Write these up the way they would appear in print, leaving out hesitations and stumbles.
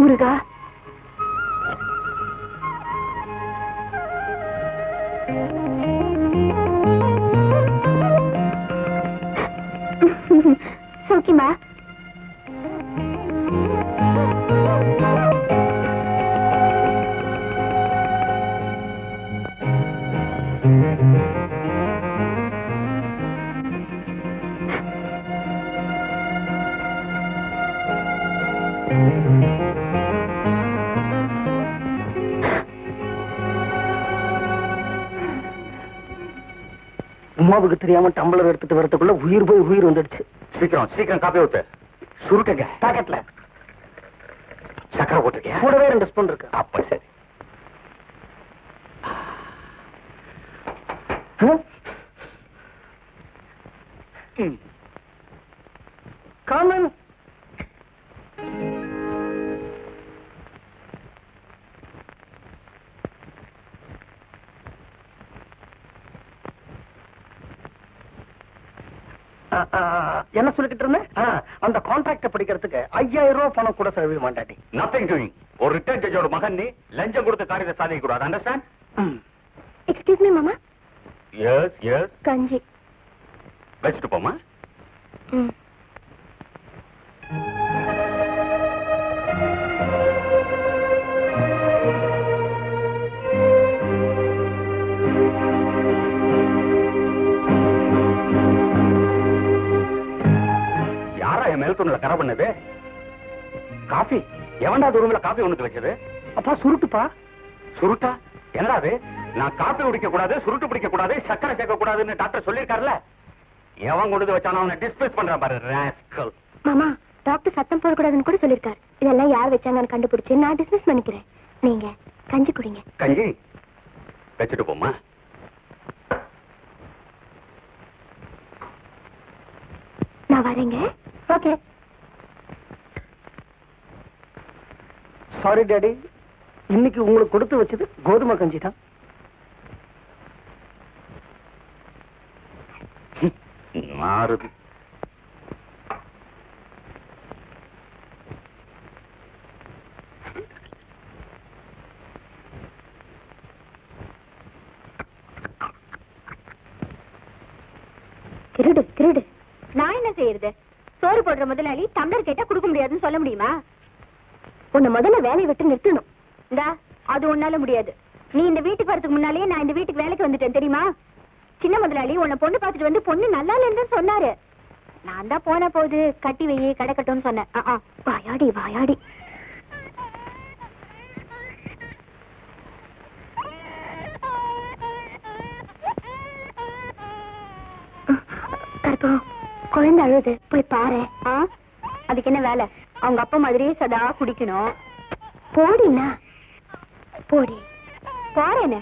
முருகா, சௌக்கியமா? உமாவுக்கு தெரியாம டம்ளர் எடுத்துட்டு வரதுக்குள்ள உயிர் போய் உயிர் வந்துடுச்சு. சீக்கிரம் சீக்கிரம் காப்பி ஊத்து. சுருட்டுங்க. பாக்கெட்ல சக்கரை போட்டிருக்கேன். கூடவே 2 ஸ்பூன் இருக்கு. அப்ப சரி. காமன் என்ன சொல்லிக்கிட்டு இருந்தேன்? அந்த கான்ட்ராக்ட படிக்கிறதுக்கு 5000 ரூபாய் பணம் கூட செலவிட மாட்டாட்டி. Nothing doing. ஒரு ரிட்டையர்ட் ஜட்ஜோட மகன் நீ லஞ்சம் கொடுத்த காரியத்தை சாதிக்க கூடாது. அண்டர்ஸ்டாண்ட்? எக்ஸ்கியூஸ் மீ மாமா. Yes yes. கஞ்சி வச்சுட்டு போமா. மேல்தூண்ல கரை பண்ணது காபி. எவன்டா ரூம்ல காபி ஒண்ணுக்கு வச்சது? அப்பா சுருட்டுப்பா. சுருட்டா? என்னடா அது? நான் காபி குடிக்க கூடாது, சுருட்டு பிடிக்க கூடாது, சக்கரை சேர்க்க கூடாதுன்னு டாக்டர் சொல்லிருக்காருல்ல. எவன் கொண்டு வச்சானோ அவனை டிஸ்மிஸ் பண்றான் பாரு. ராஸ்கல். மாமா, டாக்டர் சத்தம் போடக்கூடாதுன்னு கூட சொல்லிருக்காரு. இதெல்லாம் யார் வச்சாங்கன்னு கண்டுபிடிச்சு நான் டிஸ்மிஸ் பண்ணிக்கிறேன். நீங்க கஞ்சி குடிங்க. கஞ்சி வச்சுட்டு போமா. நான் வரேங்க. ஓகே. சாரி டாடி, இன்னைக்கு உங்களுக்கு கொடுத்து வச்சது கோதுமை கஞ்சி தான். மாறுது. திருடு திருடு. நான் என்ன செய்யறது? சோறு போடுற முதலாளி டம்ளர் கேட்டா கொடுக்க முடியாதுன்னு சொல்ல முடியுமா? உன்னை முதல்ல வேலையை விட்டு நிறுத்தணும். இந்தா, அது உன்னால முடியாது. நீ இந்த வீட்டுக்கு வரதுக்கு முன்னாலேயே நான் இந்த வீட்டுக்கு வேலைக்கு வந்துட்டேன் தெரியுமா? சின்ன முதலாளி உன்னை பொண்ணு பார்த்துட்டு வந்து பொண்ணு நல்லா இல்லைன்னு சொன்னாரு. நான் தான் போன போது கட்டி வையே கடை கட்டும்னு சொன்னேன். வாயாடி வாயாடி. கருப்பம், குழந்தை அழுது, போய் பாரு. அதுக்கு என்ன வேலை? அவங்க அப்பா மாதிரியே சதா குடிக்கணும். போடினா போடி. போறேன்னு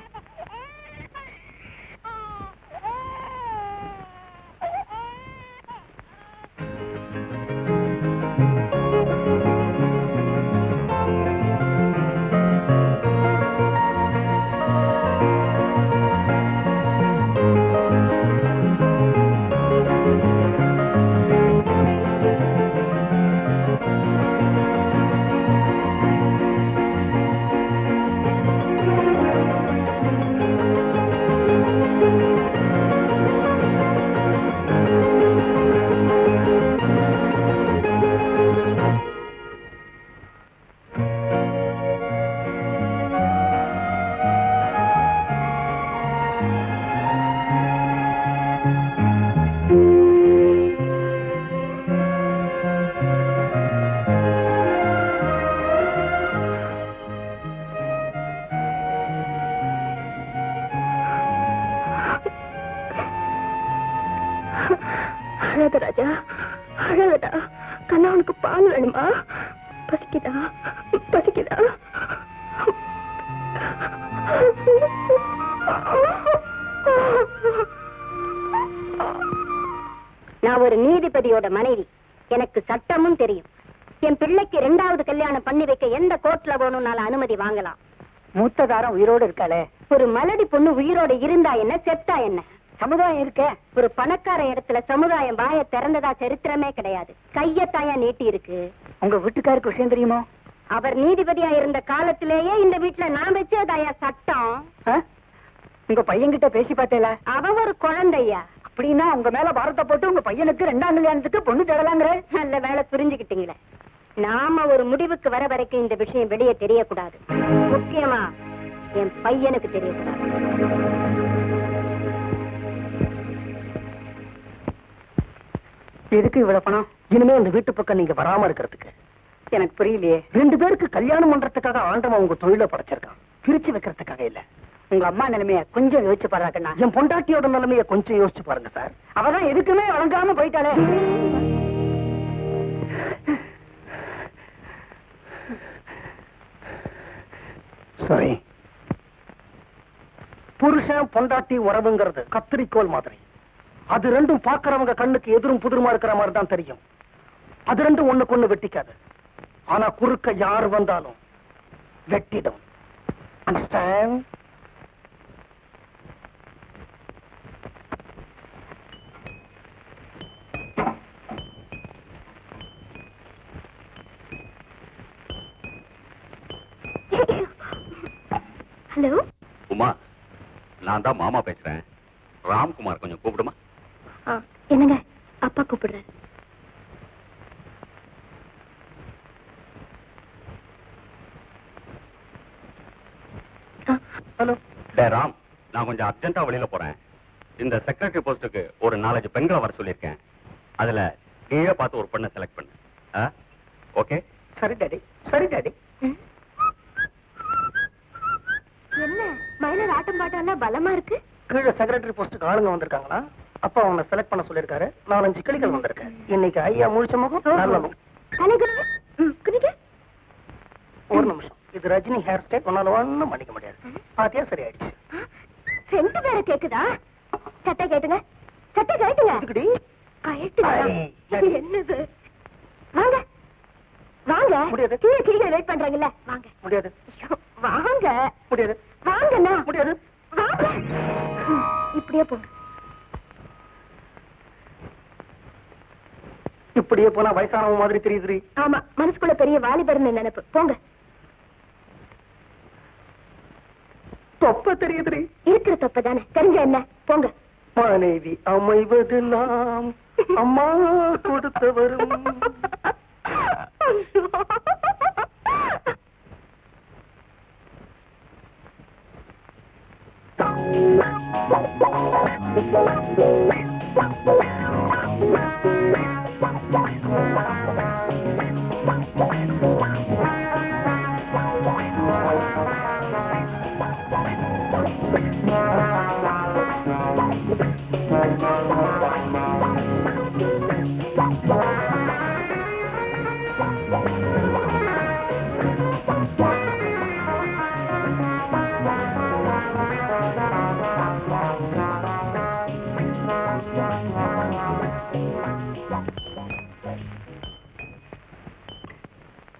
ராஜா, அழகடா. கண்ணா, உனக்கு பால் வேணுமா? பசிக்குதா? பசிக்குதா? நான் ஒரு நீதிபதியோட மனைவி. எனக்கு சட்டமும் தெரியும். என் பிள்ளைக்கு 2வது கல்யாணம் பண்ணி வைக்க எந்த கோர்ட்ல வேணும்னால அனுமதி வாங்கலாம். மூத்ததாரம் உயிரோடு இருக்காளே. ஒரு மலடி பொண்ணு உயிரோட இருந்தா என்ன, செத்தா என்ன? சமுதாயம் இருக்க. ஒரு பணக்கார இடத்துல சமுதாயம் வாய திறந்ததா சரித்திரமே கிடையாது. கையத்தாயா நீட்டி இருக்கு. உங்க வீட்டுக்காருக்கு விஷயம் தெரியுமோ? அவர் நீதிபதியா இருந்த காலத்திலேயே இந்த வீட்டுல நான் வச்சதாயா சட்டம். உங்க பையன்கிட்ட பேசி பார்த்தேல? அவன் ஒரு குழந்தையா. அப்படின்னா உங்க மேல பாரத்தை போட்டு உங்க பையனுக்கு 2ஆம் கல்யாணத்துக்கு பொண்ணு தேடலாங்கிற? நல்ல வேலை புரிஞ்சுக்கிட்டீங்களே. நாம ஒரு முடிவுக்கு வர வரைக்கும் இந்த விஷயம் வெளியே தெரியக்கூடாது. முக்கியமா என் பையனுக்கு தெரியக்கூடாது. எதுக்கு இவ்வளவு பணம்? இனிமே இந்த வீட்டு பக்கம் நீங்க வராம இருக்கிறதுக்கு. எனக்கு புரியலையே. 2 பேருக்கு கல்யாணம் பண்றதுக்காக ஆண்டவன் உங்க தொழிலை படைச்சிருக்கான், பிரிச்சு வைக்கிறதுக்காக இல்ல. உங்க அம்மா நிலைமைய கொஞ்சம் யோசிச்சு பாருங்கண்ணா. என் பொண்டாட்டியோட நிலைமைய கொஞ்சம் யோசிச்சு பாருங்க சார். அவதான் எதுக்குமே வழங்காம போயிட்டாளே. சரி, புருஷன் பொண்டாட்டி உறவுங்கிறது கத்திரிக்கோல் மாதிரி. அது ரெண்டும் பாக்குறவங்க கண்ணுக்கு எதிரும் புதிருமா இருக்கிற மாதிரி தான் தெரியும். அது ரெண்டும் ஒண்ணுக்கு ஒண்ணு வெட்டிக்காது. ஆனா குறுக்க யார் வந்தாலும் வெட்டிடும். அண்டர்ஸ்டாண்ட்? ஹலோ உமா, நான் தான் மாமா பேசுறேன். ராம்குமார் கொஞ்சம் கூப்பிடுமா? என்னங்க, அப்பா கூப்பிடுறேன். ஹலோ. டே ராம், நான் கொஞ்சம் அர்ஜென்ட்டா வெளியில போறேன். இந்த செக்ரட்டரி போஸ்டுக்கு ஒரு 4-5 பெண்களை வர சொல்லியிருக்கேன். அதுல நீயே பார்த்து ஒரு பெண்ணை செலக்ட் பண்ணு. ஓகே? சரி டாடி, சரி டாடி. என்ன மயிலர் ஆட்டம் பாட்டம் எல்லாம் பலமா இருக்கு? கீழே செக்ரட்டரி போஸ்டுக்கு ஆளுங்க வந்திருக்காங்களா? அப்பா அவனை செலக்ட் பண்ண சொல்லிருக்காரு. 4-5 கிளிகள் வந்திருக்கேன். இன்னைக்கு ஐயா முழிச்ச முகம் நல்ல முகம். ஒரு நிமிஷம், இது ரஜினி ஹேர் ஸ்டைல். ஒன்னால ஒண்ணும் பண்ணிக்க முடியாது. பாத்தியா, சரி ஆயிடுச்சு. 2 பேரை கேக்குதா? சட்டை கேட்டுங்க, சட்டை கேட்டுங்க. இதுக்குடி என்னது? வாங்க வாங்க. முடியாது. கீழே கிளிகள் வெயிட் பண்றாங்கல்ல, வாங்க. முடியாது. வாங்க. முடியாது. வாங்கண்ணா. முடியாது. வாங்க. இப்படியே போங்க. இப்படியே போனா வயசானவங்க மாதிரி தெரியுது. ஆமா, மனசுக்குள்ள பெரிய வாலிபர்னு நினைப்பு. போங்க. தொப்ப தெரியுது. இருக்கிற தொப்ப தானே, தெரிஞ்ச என்ன? போங்க. மனைவி அமைவதெல்லாம் அம்மா கொடுத்தவரும்.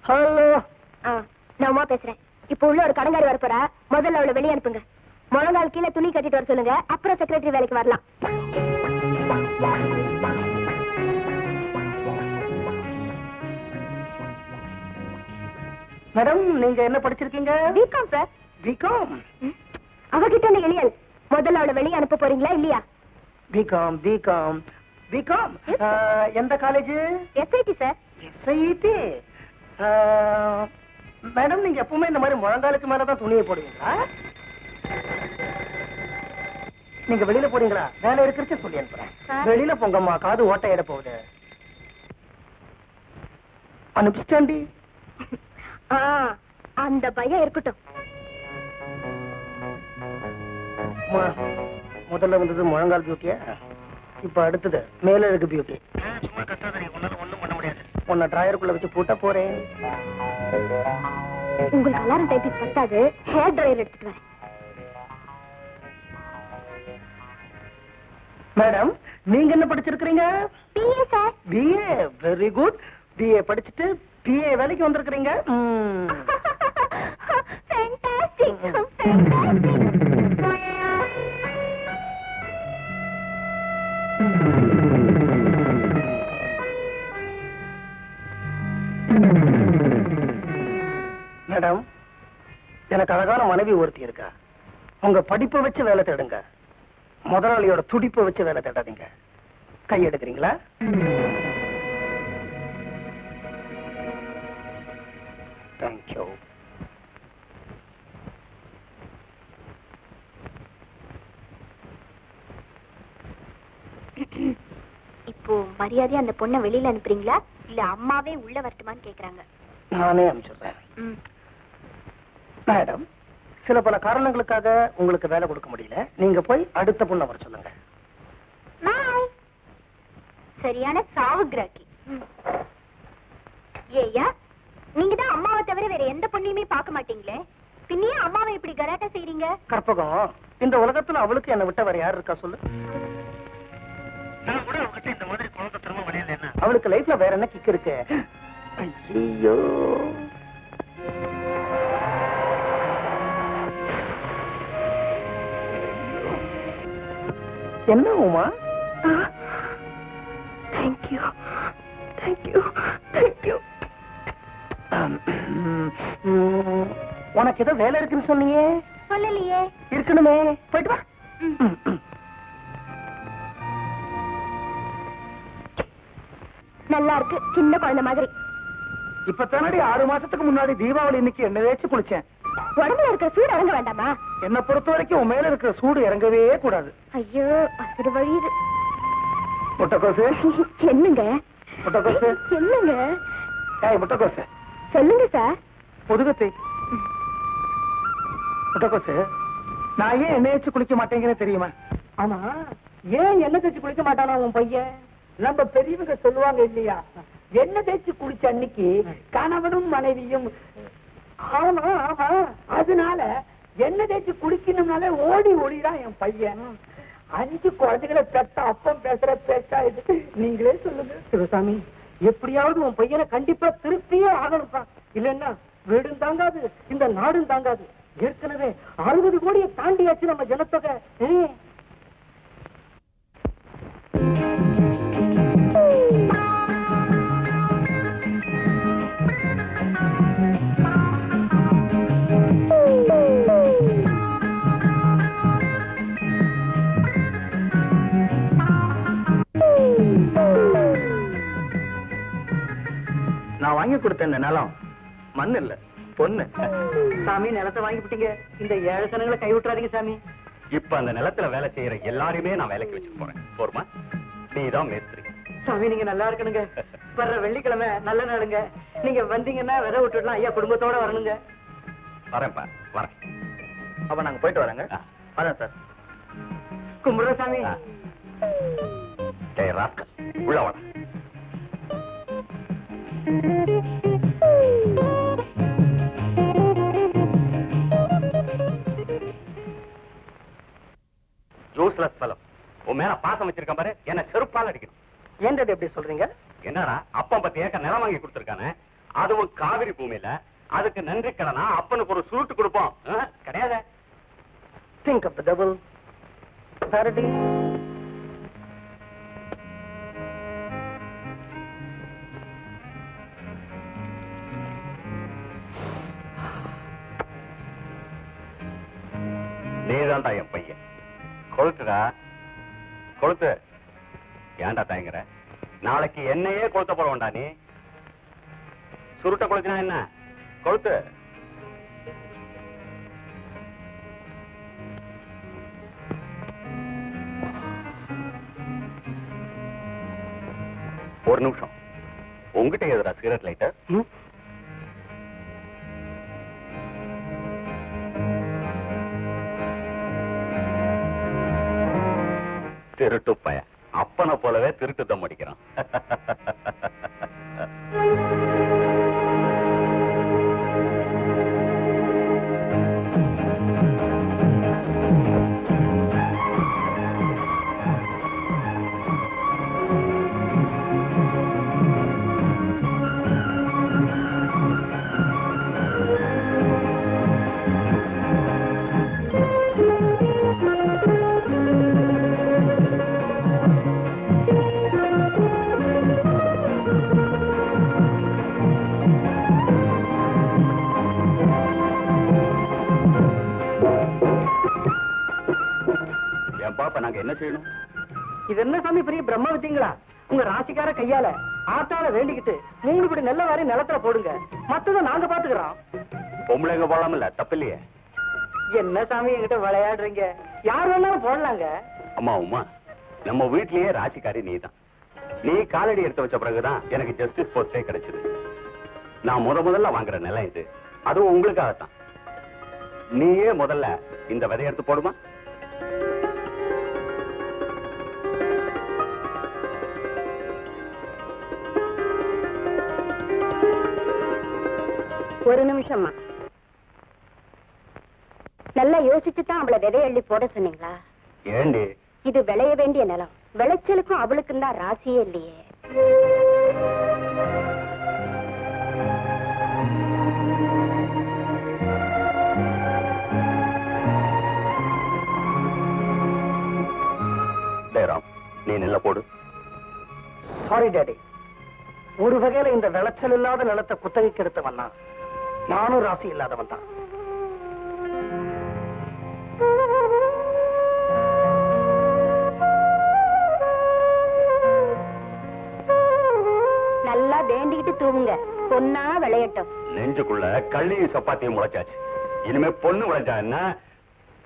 ஹலோ. நான் உமா பேசுறேன். இப்ப உள்ள ஒரு கடங்காரி வர போறா. முதல்ல அவளை வெளியே அனுப்புங்க. முழங்கால் கீழே துணி கட்டிட்டு வர சொல்லுங்க. அப்புறம் செக்ரட்டரி வேலைக்கு வரலாம். மேடம், நீங்க என்ன படிச்சிருக்கீங்க? BCom sir. பிகாம்? அவகிட்ட எளியல். முதல்ல அவளை வெளியே அனுப்ப போறீங்களா இல்லையா? BCom BCom BCom. எந்த college? SIT sir. SIT. Madam, நீங்க எப்பவுமே இந்த மாதிரி முழங்காலுக்கு மேலதான் துணியை போடுவீங்களா? நீங்க வெளியில போறீங்களா? வேலை இருக்கிறச்சு சொல்லி அனுப்புறேன். வெளியில போங்கம்மா, காது ஓட்ட இட போகுது. அனுப்பிச்சிட்டாண்டி. அந்த பையன் இருக்கட்டும். முதல்ல வந்தது முழங்கால் பியூட்டியா, இப்ப அடுத்தது மேலழகு பியூட்டி. ஒண்ணும் பண்ண முடியாது. உன்னை டிராயருக்குள்ள வச்சு பூட்ட போறேன். உங்களுக்கு அலாரம் டைப்பிஸ் பத்தாது, ஹேர் டிரையர் எடுத்துட்டு வரேன். மேடம், நீங்க என்ன படிச்சிருக்கீங்க? BA sir. BA, very good. BA படிச்சுட்டு பிஏ வேலைக்கு வந்திருக்கிறீங்க. Fantastic, fantastic. மேடம், எனக்கு அழகான மனைவி ஒருத்தி இருக்கா. உங்க படிப்பை வச்சு வேலை தேடுங்க, முதலாளியோட துடிப்பை வச்சு வேலை தேடாதீங்க. கை எடுக்கிறீங்களா? தேங்க்யூ. இப்போ மரியாதையா அந்த பொண்ணை வெளியில அனுப்புறீங்களா இல்ல அம்மாவே உள்ள வரட்டுமான்னு கேக்குறாங்க. நானே அனுப்பிச்சுடுறேன். மேடம், சில பல காரணங்களுக்காக உங்களுக்கு வேலை கொடுக்க முடியல. நீங்க போய் அடுத்த பொண்ணை வர சொல்லுங்க. சரியான சாவு கிராக்கி. ஏயா, நீங்க தான் அம்மாவை தவிர வேற எந்த பொண்ணையுமே பார்க்க மாட்டீங்களே, பின்னையே அம்மாவை இப்படி கலாட்டா செய்றீங்க? கற்பகம், இந்த உலகத்துல அவளுக்கு என்ன விட்ட வேற யார் இருக்கா சொல்லு? இந்த மாதிரி குழந்தை திரும்ப வழியில என்ன அவளுக்கு லைஃப்ல வேற என்ன கிக் இருக்கு? ஐயோ, என்ன உமா? Thank you thank you thank you. உனக்கு ஏதோ வேலை இருக்குன்னு சொன்னியே? சொல்லலையே. இருக்கணுமே, போயிட்டு வா. நல்லா இருக்கு, சின்ன குழந்தை மாதிரி. இப்ப தானடி 6 மாசத்துக்கு முன்னாடி தீபாவளி இன்னைக்கு என்ன தேய்ச்சி குளிச்சேன். உடம்புல இருக்கிற சூடு இறங்க வேண்டாமா? என்ன பொறுத்த வரைக்கும் உன் மேல இருக்கிற சூடு இறங்கவே கூடாது. ஐயோ, அசுர வழியுது. முட்டைக்கோசு. என்னங்க முட்டைக்கோசு? என்னங்க? முட்டைக்கோசு சொல்லுங்க சார். முதுகத்தை. முட்டைக்கோசு, நான் ஏன் எண்ணெய் வச்சு குளிக்க மாட்டேங்கிறேன் தெரியுமா? ஆமா, ஏன் எண்ணெய் தேய்ச்சி குளிக்க மாட்டானா உன் பையன்? நம்ம பெரியவங்க சொல்லுவாங்க இல்லையா, எண்ணெய் தேய்ச்சி குளிச்ச அன்னைக்கு கணவனும் மனைவியும். ஆமா ஆமா, அதனால எண்ணெய் தேய்ச்சி குளிக்கணும்னாலே ஓடி ஓடிதான் என் பையன். 5 குழந்தைகளை பெத்த அப்பம் பேசுற பேச்சா இது? நீங்களே சொல்லுங்க. சிவசாமி, எப்படியாவது உன் பையனை கண்டிப்பா திருப்தியே ஆகணும்ப்பா. இல்லன்னா வீடும் தாங்காது, இந்த நாடும் தாங்காது. ஏற்கனவே 60 கோடியை தாண்டியாச்சு நம்ம ஜனத்தொகை. நான் வாங்கி கொடுத்த இந்த நிலம் மண் இல்ல, பொண்ணு. சாமி, நிலத்தை வாங்கி விட்டீங்க, இந்த 7 சனங்களை கை விட்டுறாதீங்க சாமி. இப்ப அந்த நிலத்துல வேலை செய்யற எல்லாரையுமே நான் வேலைக்கு வச்சுட்டு போறேன். போருமா? நீதான் மேஸ்திரி. சாமி, நீங்க நல்லா இருக்கணுங்க. வர்ற வெள்ளிக்கிழமை நல்ல நாளுங்க. நீங்க வந்தீங்கன்னா விதை விட்டுடலாம். ஐயா குடும்பத்தோட வரணுங்க. வரேன்ப்பா, வரேன். அப்ப நாங்க போயிட்டு வரேங்க. வரேன் சார். கும்பிடுற சாமி. ராஸ்கல், உள்ள வர. Useless fellow. உன் மேல பாசம் வச்சிருக்கேன் பாரு, என்ன செருப்பால் அடிக்கணும். ஏன் எப்படி சொல்றீங்க? என்னடா, அப்பன் 10 ஏக்கர் நிலம் வாங்கி கொடுத்துருக்கானே, அதுவும் காவிரி பூமியில. அதுக்கு நன்றி கடனா அப்பனுக்கு ஒரு சுருட்டு கொடுப்போம் கிடையாது. Think of the devil. Paradise. நீதான்டா என் பையன். கொளுத்துடா, கொளுத்து. ஏன்டா தயங்குற? நாளைக்கு என்னையே கொளுத்த போறவன்டா நீ. சுருட்ட கொளுத்தினா என்ன? கொளுத்து. ஒரு நிமிஷம், உங்ககிட்ட எதுடா சிகரெட் லைட்டர்? திருட்டு பையன், அப்பனை போலவே திருட்டு தம் அடிக்கிறான். அப்ப நாங்க என்ன செய்யணும்? இது என்ன சாமி பெரிய பிரம்ம வித்தீங்களா? உங்க ராசிக்கார கையால ஆத்தால வேண்டிக்கிட்டு 3 படி நெல்ல வாரி நிலத்துல போடுங்க, மத்தத நாங்க பாத்துக்கிறோம். பொம்பளைங்க போடலாம்ல, தப்பு இல்லையே. என்ன சாமி என்கிட்ட விளையாடுறீங்க? யார் வேணாலும் போடலாங்க. அம்மா உமா, நம்ம வீட்லயே ராசிக்காரி நீதான். நீ காலடி எடுத்து வச்ச பிறகுதான் எனக்கு ஜஸ்டிஸ் போஸ்டே கிடைச்சது. நான் முதல்ல வாங்குற நிலம் இது, அதுவும் உங்களுக்காகத்தான். நீயே முதல்ல இந்த விதை எடுத்து போடுமா? ஒரு நிமிஷம்மா, நல்லா யோசிச்சுதான் அவளை விதை அள்ளி போட சொன்னீங்களா? ஏண்டி? இது விளைய வேண்டிய நிலம், விளைச்சலுக்கும் அவளுக்கும் தான் ராசியே இல்லையே. நீ நெல்ல போடு. சாரி டாடி, ஒரு வகையில இந்த விளைச்சல் இல்லாத நிலத்தை குத்தகைக்கு எடுத்தவன் தான். நானும் ராசி இல்லாதவன் தான். நல்லா வேண்டிக்கிட்டு தூங்குங்க, பொண்ணா விளையட்டும். நெஞ்சுக்குள்ள கள்ளியும் சப்பாத்தியும் முளைச்சாச்சு. இனிமே பொண்ணு விளைஞ்சா என்ன,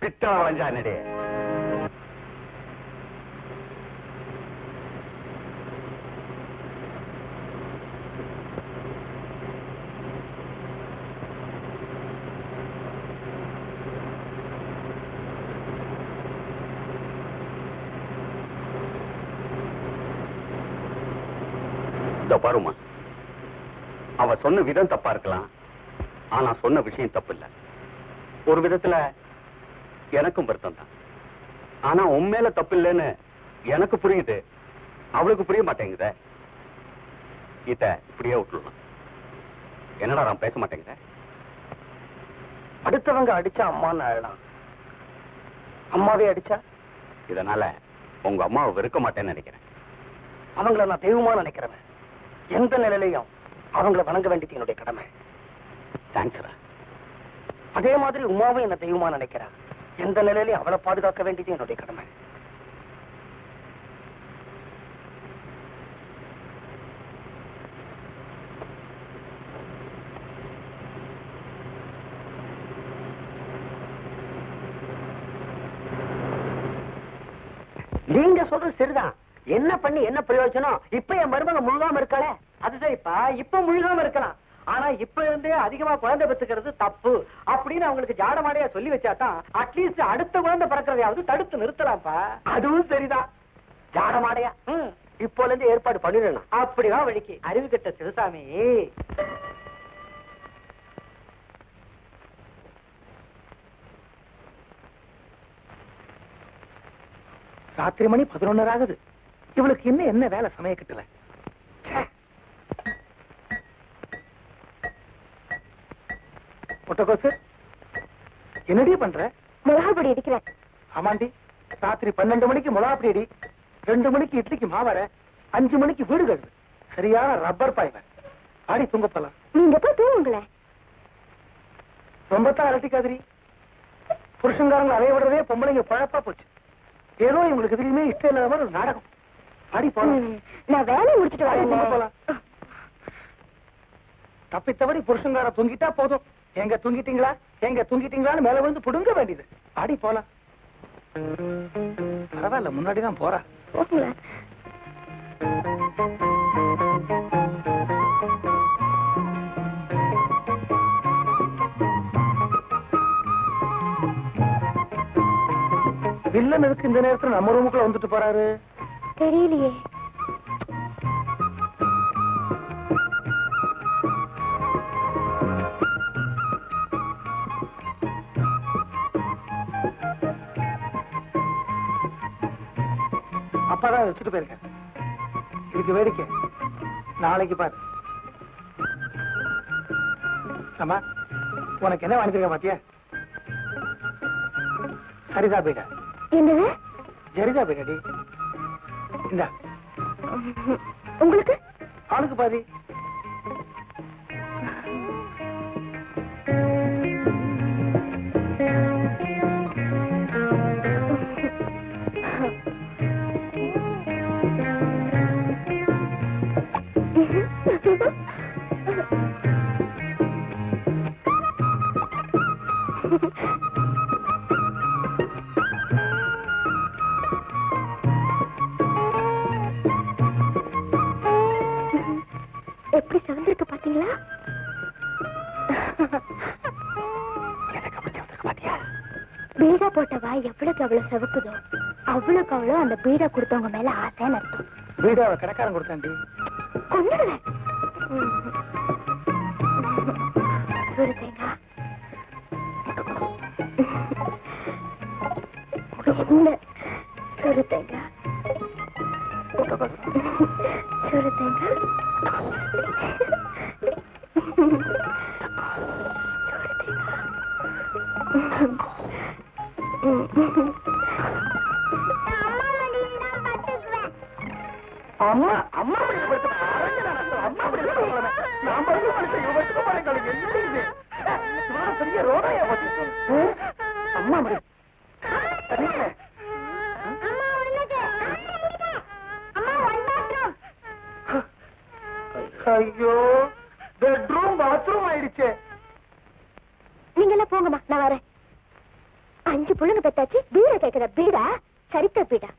பித்தளை விளைஞ்சா என்னடே? பாருமா, அவ சொன்ன விதம் தப்பா இருக்கலாம், ஆனா சொன்ன விஷயம் தப்பு இல்ல. ஒரு விதத்துல எனக்கும் வருத்தம் தான். ஆனா உண்மையில தப்பு இல்லைன்னு எனக்கு புரியுது, அவளுக்கு புரிய மாட்டேங்குத. இத இப்படியே விட்டுலாம். என்னடா நான் பேச மாட்டேங்குத? அடுத்தவங்க அடிச்சா அம்மான்னு அழலாம், அம்மாவே அடிச்சா? இதனால உங்க அம்மாவை வெறுக்க மாட்டேன்னு நினைக்கிறேன். அவங்கள நான் தெய்வமா நினைக்கிறேன். எந்த நிலையிலையும் அவங்களை வணங்க வேண்டியது என்னுடைய கடமை. தேங்க்ஸ்ரா. அதே மாதிரி உமாவும் என்ன தெய்வமா நினைக்கிறா. எந்த நிலையிலையும் அவளை பாதுகாக்க வேண்டியது என்னுடைய கடமை. நீங்க சொல்றது சரிதான். என்ன பண்ணி என்ன பிரயோஜனம்? இப்ப என் மருமக முழுகாம இருக்காளே. அது சரிப்பா, இப்ப முழுகாம இருக்கலாம். ஆனா இப்ப இருந்தே அதிகமா குழந்தை பெத்துக்கிறது தப்பு அப்படின்னு அவங்களுக்கு ஜாடமாடையா சொல்லி வச்சாதான் அட்லீஸ்ட் அடுத்த குழந்தை பிறக்கிறதையாவது தடுத்து நிறுத்தலாம்ப்பா. அதுவும் சரிதான். ஜாடமாடையா இப்போல இருந்து ஏற்பாடு பண்ணிடணும். அப்படிதான் வழிக்கு. அறிவு கெட்ட சிவசாமி. ராத்திரி மணி 11 ஆகுது. இவளுக்கு இன்னும் என்ன வேலை சமய கட்டல? முட்டைக்கோசு, என்னடி பண்ற? மிளகாப்பொடி அடிக்கிறேன். ஆமாண்டி, ராத்திரி 12 மணிக்கு மிளகாப்பொடி அடி, 2 மணிக்கு இட்லிக்கு மாவர, 5 மணிக்கு வீடு கழுது. சரியான ரப்பர் பாய்வன். ஆடி தூங்க போலாம். நீங்க போய் தூங்குங்களேன். ரொம்பத்தான் அலட்டிக்காதிரி. புருஷங்காரங்க அலைய விடுறதே பொம்பளைங்க பழப்பா போச்சு. ஏதோ இவங்களுக்கு எதிரியுமே இஷ்டம் இல்லாத மாதிரி ஒரு நாடகம். ஆடி போலாம். நான் வேலையை முடிச்சுட்டு வரேன். போலாம். தப்பித்தபடி புருஷங்கார தூங்கிட்டா போதும். எங்க தூங்கிட்டீங்களா, எங்க தூங்கிட்டீங்களான்னு மேல விழுந்து புடுங்க வேண்டியது. ஆடி போலாம். பரவாயில்ல, முன்னாடிதான் போறா. போங்களேன். வில்லன் எதுக்கு இந்த நேரத்துல நம்ம ரூமுக்குள்ள வந்துட்டு போறாரு? தெரியலையே. அப்பாதான் வச்சுட்டு போயிருக்கேன். இதுக்கு வேடிக்கை நாளைக்கு பாரு. அம்மா, உனக்கு என்ன வாங்கிருக்க பாத்தியா? சரிதா பீடா. என்னது? ஜரிதா பீடாடி. இந்தா. உங்களுக்கு? ஆளுக்கு பாதி. எப்படி சிவந்திருக்கு பாத்தீங்களா? பீடா போட்டவா எவ்வளவுக்கு அவ்வளவு செவக்குதோ அவ்வளவுக்கு அவ்வளவு அந்த பீடா கொடுத்தவங்க மேல ஆசைன்னு அர்த்தம். பீடாவை கடைக்காரன் கொடுத்தாண்டி. கொண்டுடுவேன். ஒரு தேங்காய் என்ன சுரு தேங்காய் சுரு தேங்காய் அம்மா அம்மா அம்மா பெரிய ரோடையா அம்மா ஐயோ பெட்ரூம் பாத்ரூம் ஆயிடுச்சு. நீங்க எல்லாம் போங்கம்மா, நான் வரேன். 5 புள்ளுங்க பெத்தாச்சு, பீடா கேக்குற பீடா சரித்த பீடா.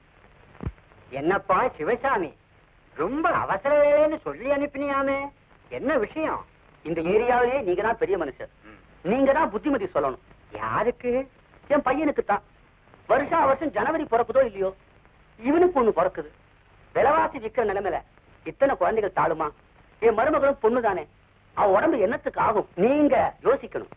என்னப்பா சிவசாமி, ரொம்ப அவசர வேலைன்னு சொல்லி அனுப்பினியாமே, என்ன விஷயம்? இந்த ஏரியாவிலே நீங்க தான் பெரிய மனுஷர். நீங்க தான் புத்திமதி சொல்லணும். யாருக்கு? என் பையனுக்கு தான். வருஷா வருஷம் ஜனவரி பிறக்குதோ இல்லையோ, இவனுக்கு ஒண்ணு பிறக்குது. விலைவாசி விற்கிற நிலைமையில இத்தனை குழந்தைகள் தாழுமா? என் மருமகளும் பொண்ணுதானே, அவ உடம்பு என்னத்துக்கு ஆகும்? நீங்க யோசிக்கணும்.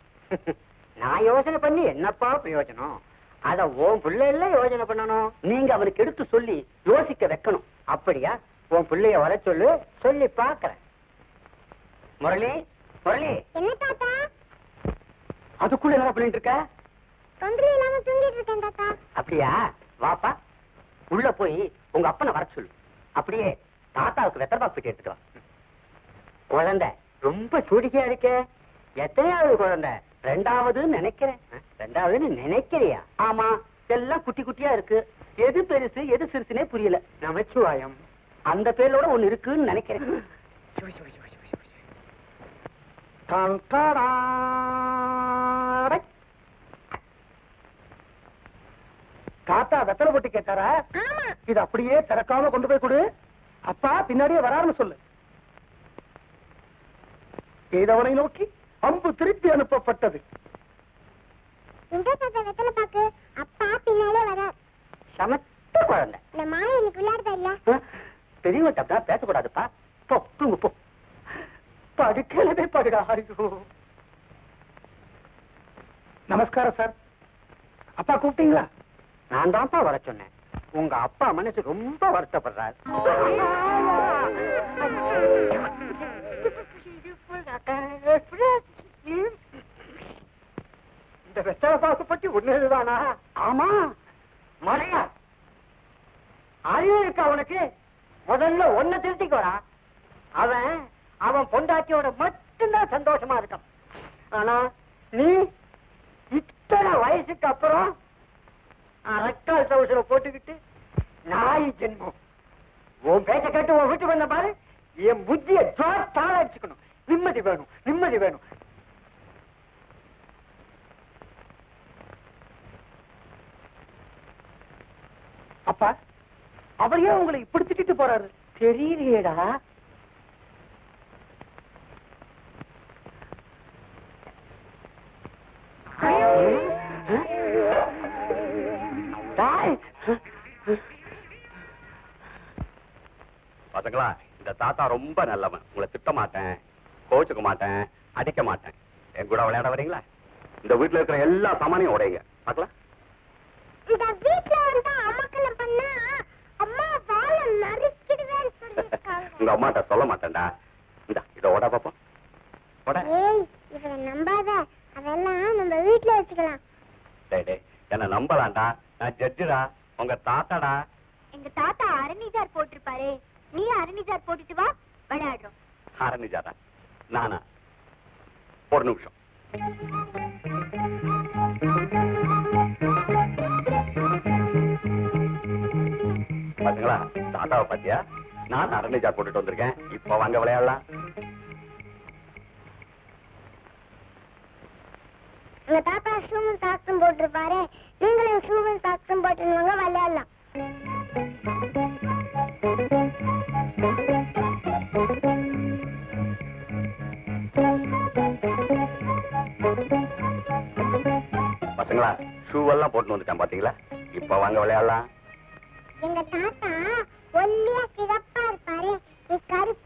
நான் யோசனை பண்ணி என்னப்பா பிரயோஜனம்? அத உன் பிள்ளைல யோசனை பண்ணணும். நீங்க அவனுக்கு எடுத்து சொல்லி யோசிக்க வைக்கணும். அப்படியா? உன் பிள்ளைய வர சொல்லு, சொல்லி பாக்குறேன். முரளி, முரளி, என்ன தாத்தா? அதுக்குள்ள என்ன பண்ணிட்டு இருக்க? தொந்தரவு இல்லாம தூங்கிட்டு இருக்கேன் தாத்தா. அப்படியா? வாப்பா, உள்ள போய் உங்க அப்பனை வர சொல்லு. அப்படியே தாத்தாவுக்கு வெத்தரப்பா போயிட்டு எடுத்துட்டு வா. குழந்தை ரொம்ப சூடிக்கையா இருக்க. எத்தனையாவது குழந்தை? 2ஆவதுன்னு நினைக்கிறேன். 2ஆவதுன்னு நினைக்கிறியா? ஆமா, எல்லாம் குட்டி குட்டியா இருக்கு. எது பெருசு எது சிறுசுனே புரியல. நமச்சிவாயம். அந்த பேரோட ஒண்ணு இருக்குன்னு நினைக்கிறேன். தாத்தா வெத்தலை போட்டு கேட்டாரா? இது அப்படியே திறக்காம கொண்டு போய் கொடு. அப்பா பின்னாடியே வராருன்னு சொல்லு. செய்தவனை நோக்கி அம்பு திருப்பி அனுப்பப்பட்டது. எங்க தாத்தா வெத்தலை பாக்கு? அப்பா பின்னாலே வர. சமத்த குழந்தை. இந்த மாயை இன்னைக்கு விளையாடுதா இல்ல? பெரியவட்ட அப்படிலாம் பேசக்கூடாதுப்பா. போ தூங்கு போ. படுக்கலவே படுடா. ஐயோ. நமஸ்காரம் சார். அப்பா கூப்பிட்டீங்களா? நான் தான்ப்பா வர சொன்னேன். உங்க அப்பா மனசு ரொம்ப வருத்தப்படுறாரு. இந்த வெத்தலை பாக்கு பற்றி உண்மைதானா? ஆமா. மழையா அறிவு இருக்கா உனக்கு? முதல்ல ஒன்ன திருத்திக்கோடா. அவன் பொண்டாட்டியோட மட்டும்தான் சந்தோஷமா இருக்கான். ஆனா நீ இத்தனை வயசுக்கு அப்புறம் அரக்கால் சவுசர போட்டுக்கிட்டு நாய் ஜென்மம். உன் பேச்ச கேட்டு உன் வீட்டு வந்த பாரு, என் புத்திய தாழ அடிச்சுக்கணும். நிம்மதி வேணும், நிம்மதி வேணும். அப்பா அவர் ஏன் உங்களை இப்படி திட்டிட்டு போறாரு? தெரியலையேடா. பசங்களா, இந்த தாத்தா ரொம்ப நல்லவன். உங்களை திட்ட மாட்டேன், கோச்சுக்க மாட்டேன், அடிக்க மாட்டேன். என் கூட விளையாட வரீங்களா? இந்த வீட்டுல இருக்கிற எல்லா சாமானையும் உடையுங்க பார்க்கலாம். இந்த வீட்ல வந்து அமக்கலம் பண்ணா அம்மா வாள நறுக்கிடுவேன்னு சொல்லிருக்காங்க. உங்க அம்மாட்ட சொல்ல மாட்டேன்டா. இந்த இத ஓட பாப்போம். ஓட. ஏய், இவரை நம்பாத. அதெல்லாம் நம்ம வீட்ல வச்சுக்கலாம். டேய் டேய், என்ன நம்பலாம்டா. நான் ஜட்ஜுடா, உங்க தாத்தாடா. எங்க தாத்தா அரணிஜார் போட்டிருப்பாரு. நீ அரணிஜார் போட்டுட்டு வா, விளையாடுறோம். ஆரம்பிச்சாடா. நானா? ஒரு நிமிஷம். பாத்தீங்களா தாத்தாவை பாத்தியா? நான் அரணிஜா போட்டுட்டு வந்திருக்கேன். இப்ப வாங்க விளையாடலாம். உங்க தாத்தா ஷூவும் சாக்ஸும் போட்டிருப்பாரு, நீங்களும் ஷூவும் சாக்ஸும் போட்டுருவாங்க, விளையாடலாம். பசங்களா, ஷூ எல்லாம் போட்டு வந்துட்டான் பாத்தீங்களா? இப்ப வாங்க விளையாடலாம். எங்க தாத்தா ஒல்லியா சிறப்பா இருப்பாரு, நீ கருப்பு